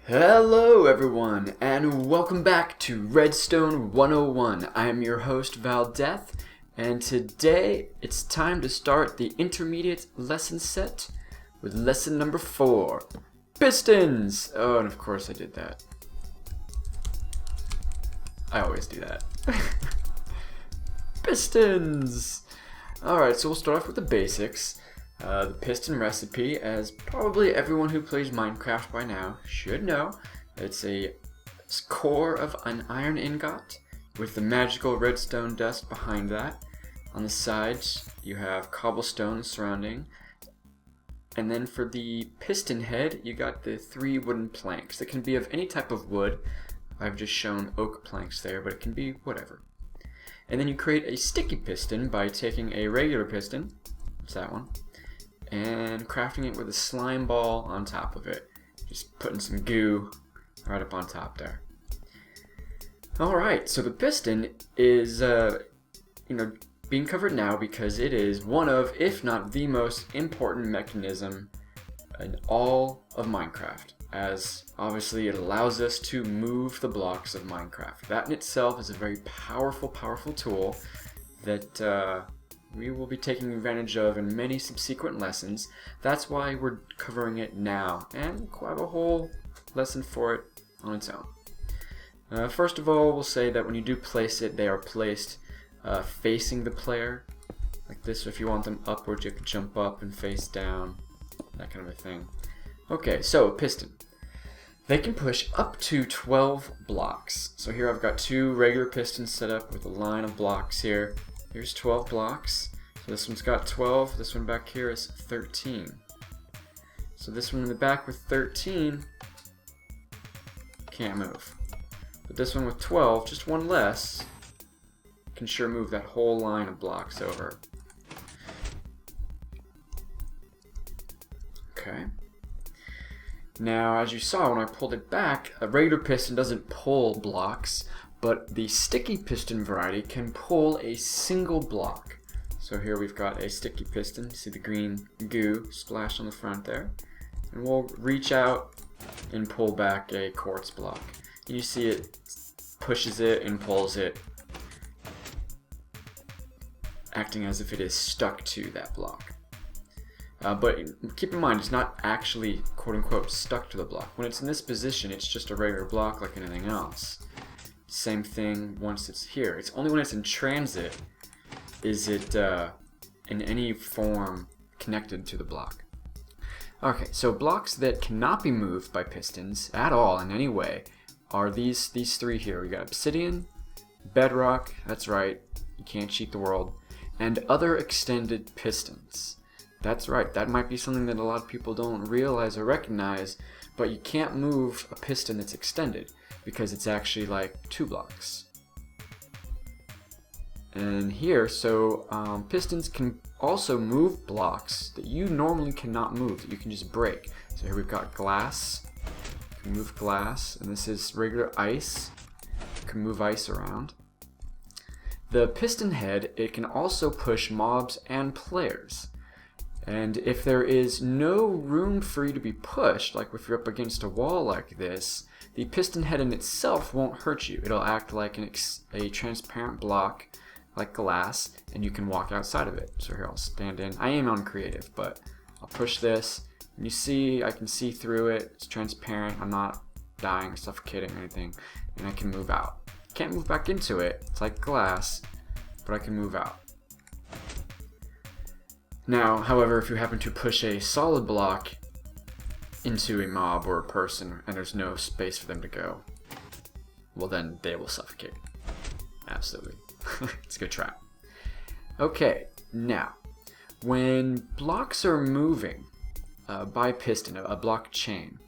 Hello everyone, and welcome back to Redstone 101. I am your host Vaaldeth, and today it's time to start the intermediate lesson set with lesson number 4, Pistons! Oh, and of course I did that. I always do that. Pistons! Alright, so we'll start off with the basics. The piston recipe, as probably everyone who plays Minecraft by now should know. It's a core of an iron ingot with the magical redstone dust behind that. On the sides you have cobblestone surrounding, and then for the piston head you got the 3 wooden planks that can be of any type of wood. I've just shown oak planks there, but it can be whatever. And then you create a sticky piston by taking a regular piston, it's that one, and crafting it with a slime ball on top of it. Just putting some goo right up on top there. Alright, so the piston is being covered now because it is one of, if not the most important mechanism in all of Minecraft, as obviously it allows us to move the blocks of Minecraft. That in itself is a very powerful tool that we will be taking advantage of in many subsequent lessons. That's why we're covering it now, and we'll have a whole lesson for it on its own. First of all, we'll say that when you do place it, they are placed facing the player, like this. So if you want them upwards, you have to jump up and face down, that kind of a thing. Okay, so a piston. They can push up to 12 blocks. So here I've got 2 regular pistons set up with a line of blocks here. Here's 12 blocks. So this one's got 12, this one back here is 13. So this one in the back with 13 can't move. But this one with 12, just one less, can sure move that whole line of blocks over. Okay. Now, as you saw when I pulled it back, a regular piston doesn't pull blocks, but the sticky piston variety can pull a single block. So here we've got a sticky piston. See the green goo splashed on the front there? And we'll reach out and pull back a quartz block. And you see it pushes it and pulls it, acting as if it is stuck to that block. But keep in mind, it's not actually quote-unquote stuck to the block. When it's in this position, it's just a regular block like anything else. Same thing once it's here. It's only when it's in transit is it in any form connected to the block. Okay, so blocks that cannot be moved by pistons at all in any way are these 3 here. We got obsidian, bedrock, that's right, you can't cheat the world, and other extended pistons. That's right, that might be something that a lot of people don't realize or recognize, but you can't move a piston that's extended because it's actually like 2 blocks. And here, so pistons can also move blocks that you normally cannot move, that you can just break. So here we've got glass, you can move glass, and this is regular ice, you can move ice around. The piston head, it can also push mobs and players. And if there is no room for you to be pushed, like if you're up against a wall like this, the piston head in itself won't hurt you. It'll act like a transparent block, like glass, and you can walk outside of it. So here I'll stand in. I am on creative, but I'll push this, and you see I can see through it. It's transparent. I'm not dying, suffocating, or anything, and I can move out. Can't move back into it. It's like glass, but I can move out. Now, however, if you happen to push a solid block into a mob or a person and there's no space for them to go, well then they will suffocate. Absolutely. It's a good trap. Okay, now, when blocks are moving by piston, a block chain,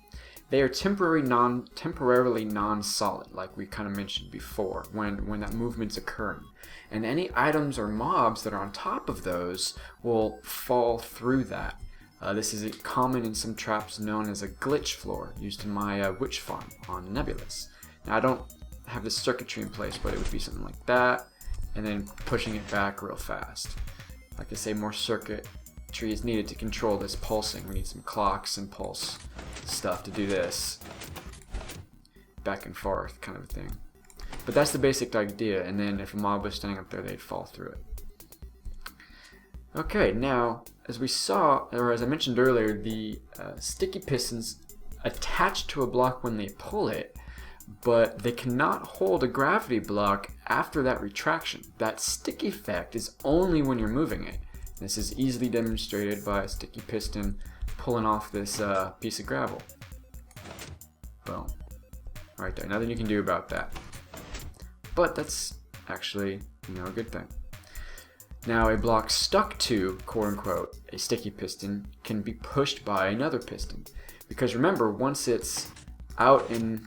they are temporarily non-solid, like we kind of mentioned before, when that movement's occurring. And any items or mobs that are on top of those will fall through that. This is common in some traps known as a glitch floor, used in my witch farm on Nebulous. Now I don't have the circuitry in place, but it would be something like that, and then pushing it back real fast. Like I say, more circuitry is needed to control this pulsing. We need some clocks and pulse stuff to do this. back and forth kind of a thing. But that's the basic idea, and then if a mob was standing up there, they'd fall through it. Okay, now, as we saw, or as I mentioned earlier, the sticky pistons attach to a block when they pull it, but they cannot hold a gravity block after that retraction. That sticky effect is only when you're moving it. This is easily demonstrated by a sticky piston pulling off this piece of gravel. Boom. Right there. Nothing you can do about that. But that's actually, a good thing. Now, a block stuck to, quote-unquote, a sticky piston can be pushed by another piston. Because remember, once it's out in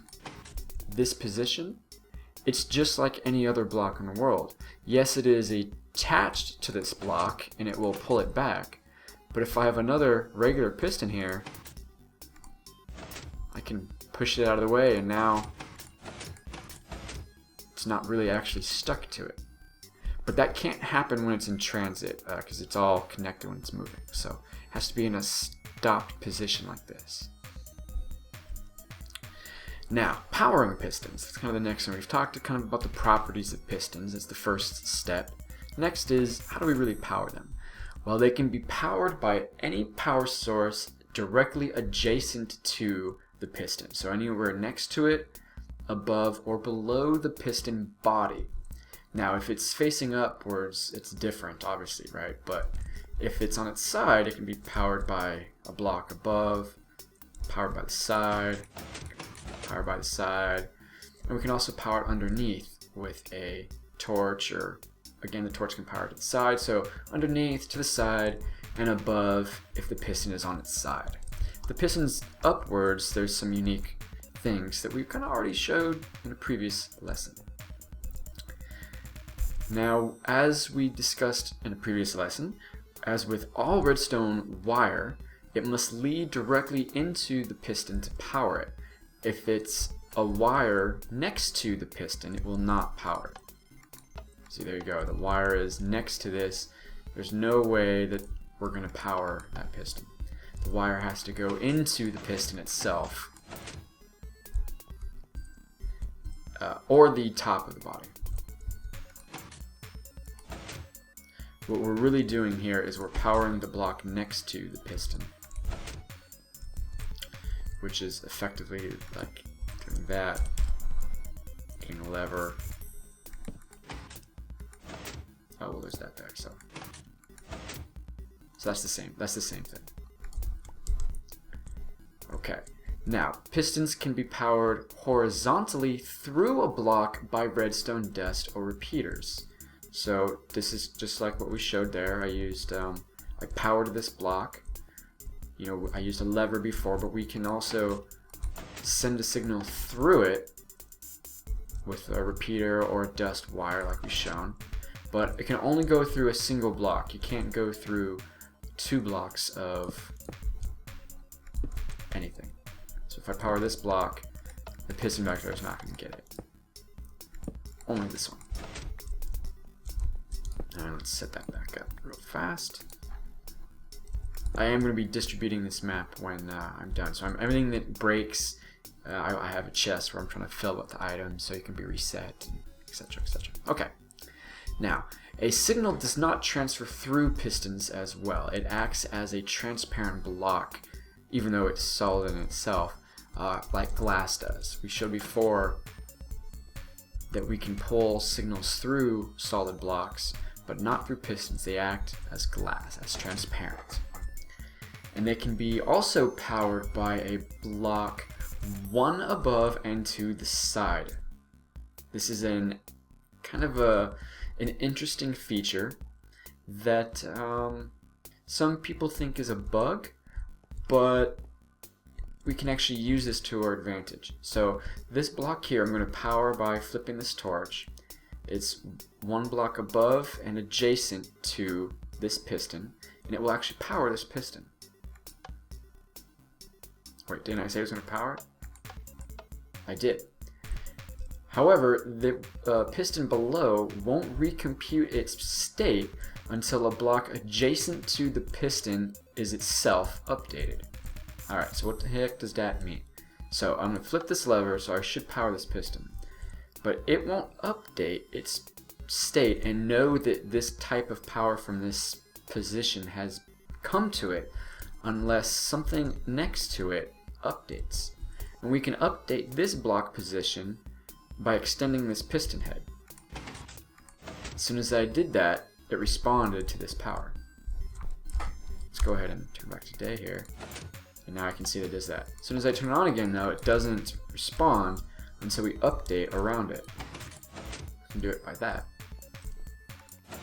this position, it's just like any other block in the world. Yes, it is attached to this block, and it will pull it back. But if I have another regular piston here, I can push it out of the way, and now it's not really actually stuck to it. But that can't happen when it's in transit, because it's all connected when it's moving. So it has to be in a stopped position like this. Now, powering pistons. That's kind of the next one. We've talked kind of about the properties of pistons. That's the first step. Next is, how do we really power them? Well, they can be powered by any power source directly adjacent to the piston. So anywhere next to it, above, or below the piston body. Now, if it's facing upwards, it's different, obviously, right? But if it's on its side, it can be powered by a block above, powered by the side, powered by the side, and we can also power it underneath with a torch, or again, the torch can power to the side, so underneath, to the side, and above if the piston is on its side. If the piston's upwards, there's some unique things that we've kind of already showed in a previous lesson. Now, as we discussed in a previous lesson, as with all redstone wire, it must lead directly into the piston to power it. If it's a wire next to the piston, it will not power it. See, there you go. The wire is next to this. There's no way that we're going to power that piston. The wire has to go into the piston itself, or the top of the body. What we're really doing here is we're powering the block next to the piston, which is effectively like doing that, getting a lever. Oh, well, there's that there, so that's the same thing. Okay, now pistons can be powered horizontally through a block by redstone dust or repeaters. So this is just like what we showed there. I powered this block. I used a lever before, but we can also send a signal through it with a repeater or a dust wire like we've shown. But it can only go through a single block. You can't go through 2 blocks of anything. So if I power this block, the piston back there is not going to get it. Only this one. And let's set that back up real fast. I am going to be distributing this map when I'm done. So everything that breaks, I have a chest where I'm trying to fill with the items so it can be reset, etc., etc. Okay. Now, a signal does not transfer through pistons as well. It acts as a transparent block, even though it's solid in itself, like glass does. We showed before that we can pull signals through solid blocks, but not through pistons. They act as glass, as transparent. And they can be also powered by a block one above and to the side. This is an kind of an interesting feature that some people think is a bug, but we can actually use this to our advantage. So this block here I'm going to power by flipping this torch. It's one block above and adjacent to this piston, and it will actually power this piston. Wait, didn't I say I was going to power it? I did. However, the piston below won't recompute its state until a block adjacent to the piston is itself updated. Alright, so what the heck does that mean? So I'm going to flip this lever, so I should power this piston. But it won't update its state and know that this type of power from this position has come to it unless something next to it updates. And we can update this block position by extending this piston head. As soon as I did that, it responded to this power. Let's go ahead and turn back to day here. And now I can see that it does that. As soon as I turn it on again, though, it doesn't respond until we update around it. You can do it by that. I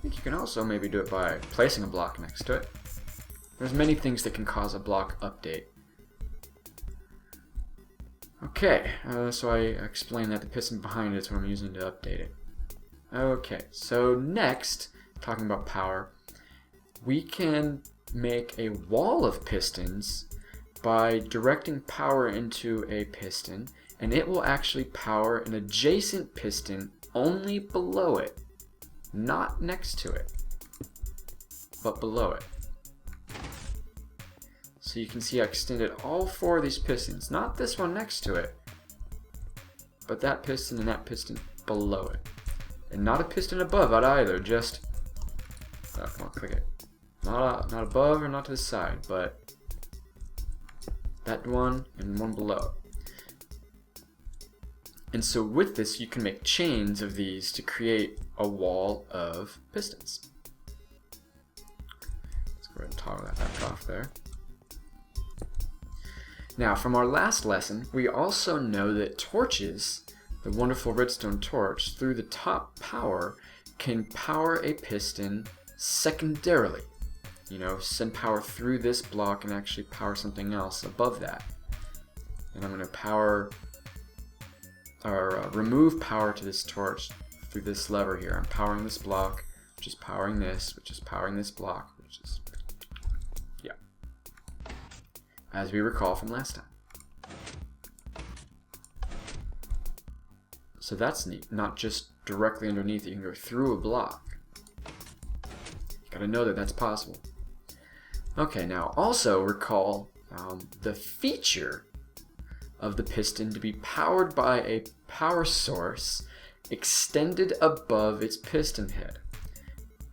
think you can also maybe do it by placing a block next to it. There's many things that can cause a block update. Okay, so I explained that the piston behind it is what I'm using to update it. Okay, so next, talking about power, we can make a wall of pistons by directing power into a piston, and it will actually power an adjacent piston only below it, not next to it, but below it. So you can see I extended all 4 of these pistons, not this one next to it, but that piston and that piston below it. And not a piston above it either, just, come on, click it. Not above or not to the side, but that one and one below. And so with this, you can make chains of these to create a wall of pistons. Let's go ahead and toggle that back off there. Now, from our last lesson, we also know that torches, the wonderful redstone torch, through the top power, can power a piston secondarily. You know, send power through this block and actually power something else above that. And I'm going to power, or remove power to this torch through this lever here. I'm powering this block, which is powering this, which is powering this block, which is, yeah, as we recall from last time. So that's neat, not just directly underneath it, you can go through a block. You gotta know that that's possible. Okay, now also recall the feature of the piston to be powered by a power source extended above its piston head.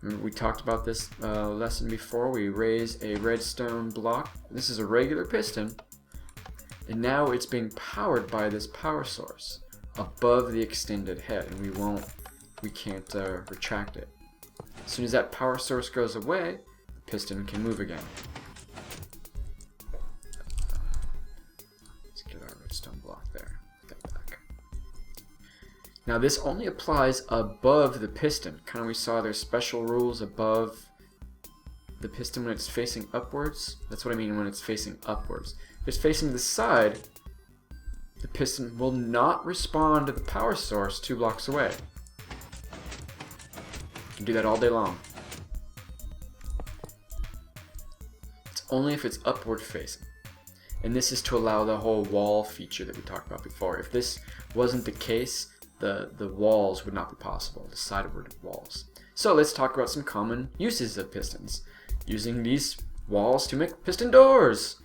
Remember we talked about this lesson before. We raise a redstone block. This is a regular piston, and now it's being powered by this power source above the extended head, and we can't retract it. As soon as that power source goes away, the piston can move again. Let's get our redstone block there. Put that back. Now this only applies above the piston. Kind of we saw there's special rules above the piston when it's facing upwards. That's what I mean when it's facing upwards. If it's facing the side, the piston will not respond to the power source 2 blocks away. You can do that all day long. It's only if it's upward facing. And this is to allow the whole wall feature that we talked about before. If this wasn't the case, the walls would not be possible, the sideward walls. So let's talk about some common uses of pistons, using these walls to make piston doors.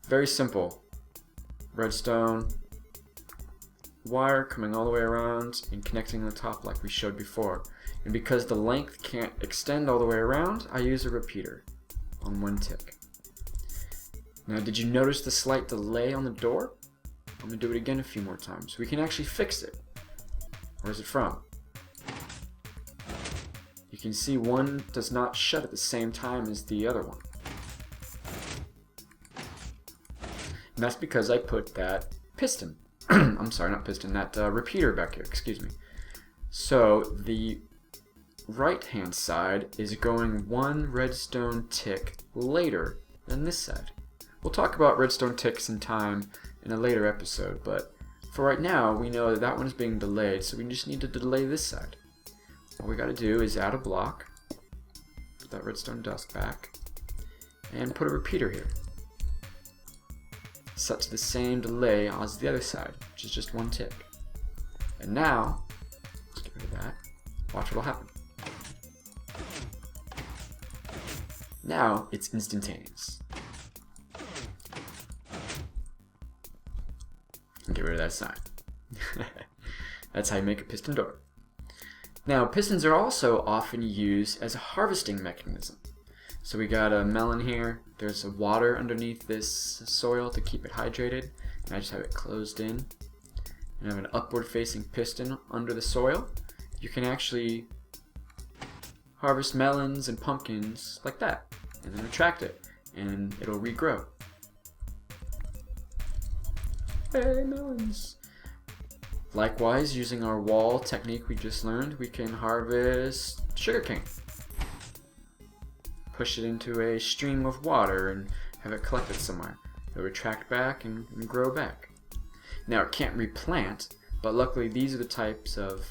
Very simple. Redstone wire coming all the way around and connecting the top like we showed before. And because the length can't extend all the way around, I use a repeater on 1 tick. Now, did you notice the slight delay on the door? I'm going to do it again a few more times. We can actually fix it. Where's it from? You can see one does not shut at the same time as the other one. And that's because I put that piston, I'm sorry, not piston, that repeater back here, excuse me. So the right hand side is going 1 redstone tick later than this side. We'll talk about redstone ticks in time in a later episode, but for right now we know that that one is being delayed, so we just need to delay this side. All we got to do is add a block, put that redstone dust back, and put a repeater here. Set to the same delay as the other side, which is just 1 tick. And now, let's get rid of that. Watch what will happen. Now it's instantaneous. Get rid of that sign. That's how you make a piston door. Now, pistons are also often used as a harvesting mechanism. So we got a melon here. There's water underneath this soil to keep it hydrated. And I just have it closed in. And I have an upward facing piston under the soil. You can actually harvest melons and pumpkins like that. And then retract it. And it'll regrow. Hey, melons! Likewise, using our wall technique we just learned, we can harvest sugarcane. Push it into a stream of water and have it collected somewhere. It'll retract back and grow back. Now it can't replant, but luckily these are the types of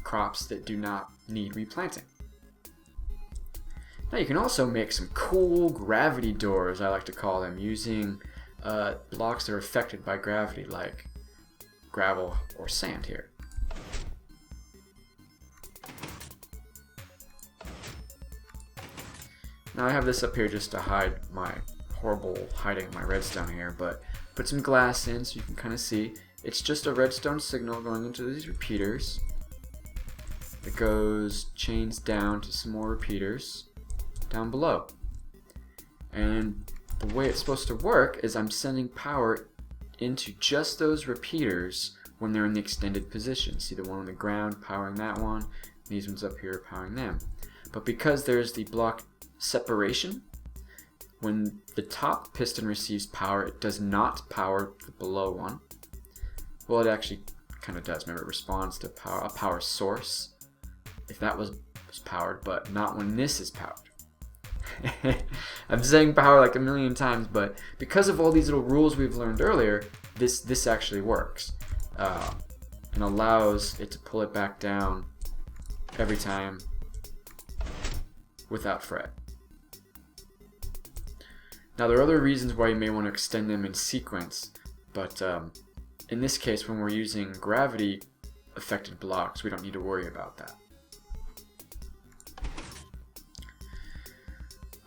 crops that do not need replanting. Now you can also make some cool gravity doors, I like to call them, using blocks that are affected by gravity, like gravel or sand here. Now I have this up here just to hide my horrible hiding my redstone here, but put some glass in so you can kind of see. It's just a redstone signal going into these repeaters. It goes chains down to some more repeaters down below. And the way it's supposed to work is I'm sending power into just those repeaters when they're in the extended position. See the one on the ground powering that one, these ones up here powering them. But because there's the block separation, when the top piston receives power, it does not power the below one. Well, it actually kind of does. Remember, it responds to a power source if that was powered, but not when this is powered. I'm saying power like a million times, but because of all these little rules we've learned earlier, this actually works and allows it to pull it back down every time without fret. Now there are other reasons why you may want to extend them in sequence, but in this case when we're using gravity affected blocks, we don't need to worry about that.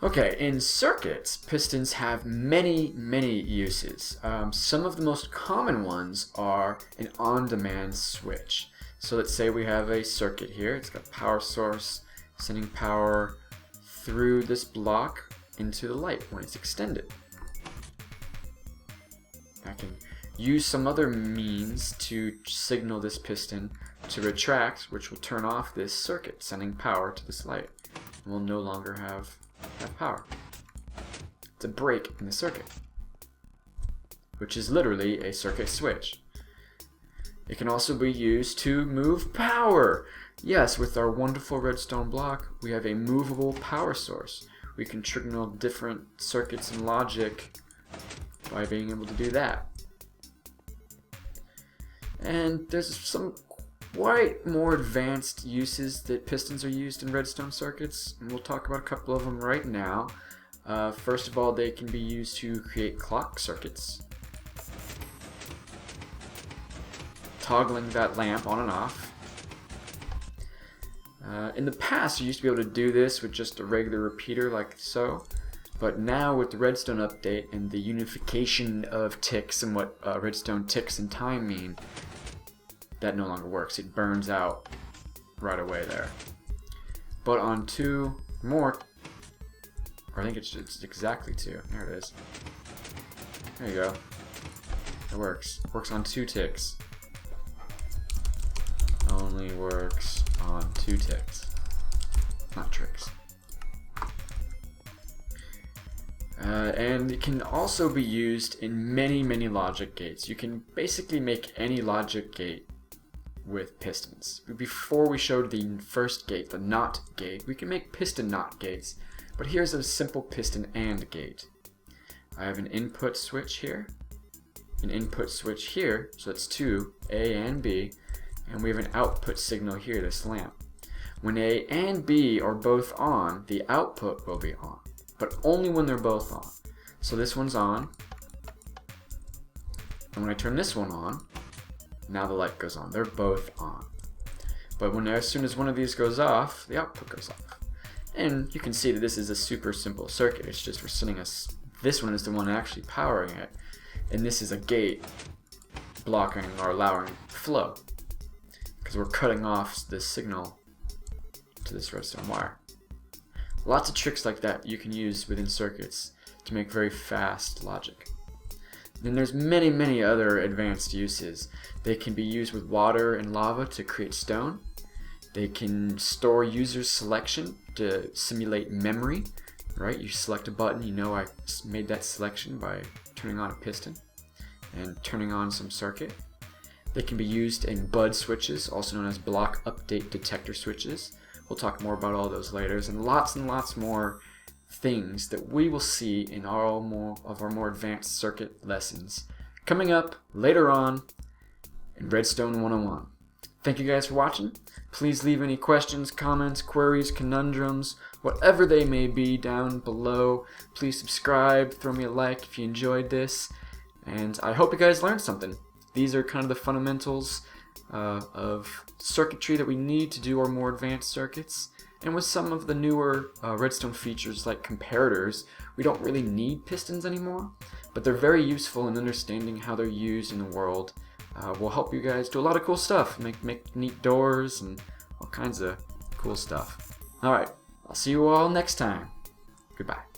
Okay, in circuits, pistons have many uses. Some of the most common ones are an on-demand switch. So let's say we have a circuit here. It's got a power source sending power through this block into the light when it's extended. I can use some other means to signal this piston to retract, which will turn off this circuit sending power to this light. And we'll no longer have power. It's a break in the circuit, which is literally a circuit switch. It can also be used to move power. Yes, with our wonderful redstone block, we have a movable power source. We can signal different circuits and logic by being able to do that. And there's some quite more advanced uses that pistons are used in redstone circuits, and we'll talk about a couple of them right now. First of all, they can be used to create clock circuits, toggling that lamp on and off. In the past, you used to be able to do this with just a regular repeater like so, but now with the redstone update and the unification of ticks and what redstone ticks and time mean, that no longer works. It burns out right away there. But on two more, or I think it's exactly two. There it is. There you go. It works. Works on 2 ticks. Only works on 2 ticks. Not tricks. And it can also be used in many logic gates. You can basically make any logic gate with pistons. Before we showed the first gate, the NOT gate, we can make piston NOT gates, but here's a simple piston AND gate. I have an input switch here, an input switch here, so that's 2, A and B, and we have an output signal here, this lamp. When A and B are both on, the output will be on, but only when they're both on. So this one's on, and when I turn this one on, now the light goes on. They're both on. But as soon as one of these goes off, the output goes off. And you can see that this is a super simple circuit. It's just we're sending this one is the one actually powering it, and this is a gate blocking or allowing flow, because we're cutting off the signal to this redstone wire. Lots of tricks like that you can use within circuits to make very fast logic. Then there's many other advanced uses. They can be used with water and lava to create stone. They can store user selection to simulate memory, right? You select a button, you know I made that selection by turning on a piston and turning on some circuit. They can be used in bud switches, also known as block update detector switches. We'll talk more about all those later, and lots more things that we will see in our more advanced circuit lessons coming up later on in Redstone 101. Thank you guys for watching. Please leave any questions, comments, queries, conundrums, whatever they may be down below. Please subscribe, throw me a like if you enjoyed this, and I hope you guys learned something. These are kind of the fundamentals of circuitry that we need to do our more advanced circuits. And with some of the newer redstone features like comparators, we don't really need pistons anymore, but they're very useful in understanding how they're used in the world. Will help you guys do a lot of cool stuff, make neat doors and all kinds of cool stuff. Alright, I'll see you all next time. Goodbye.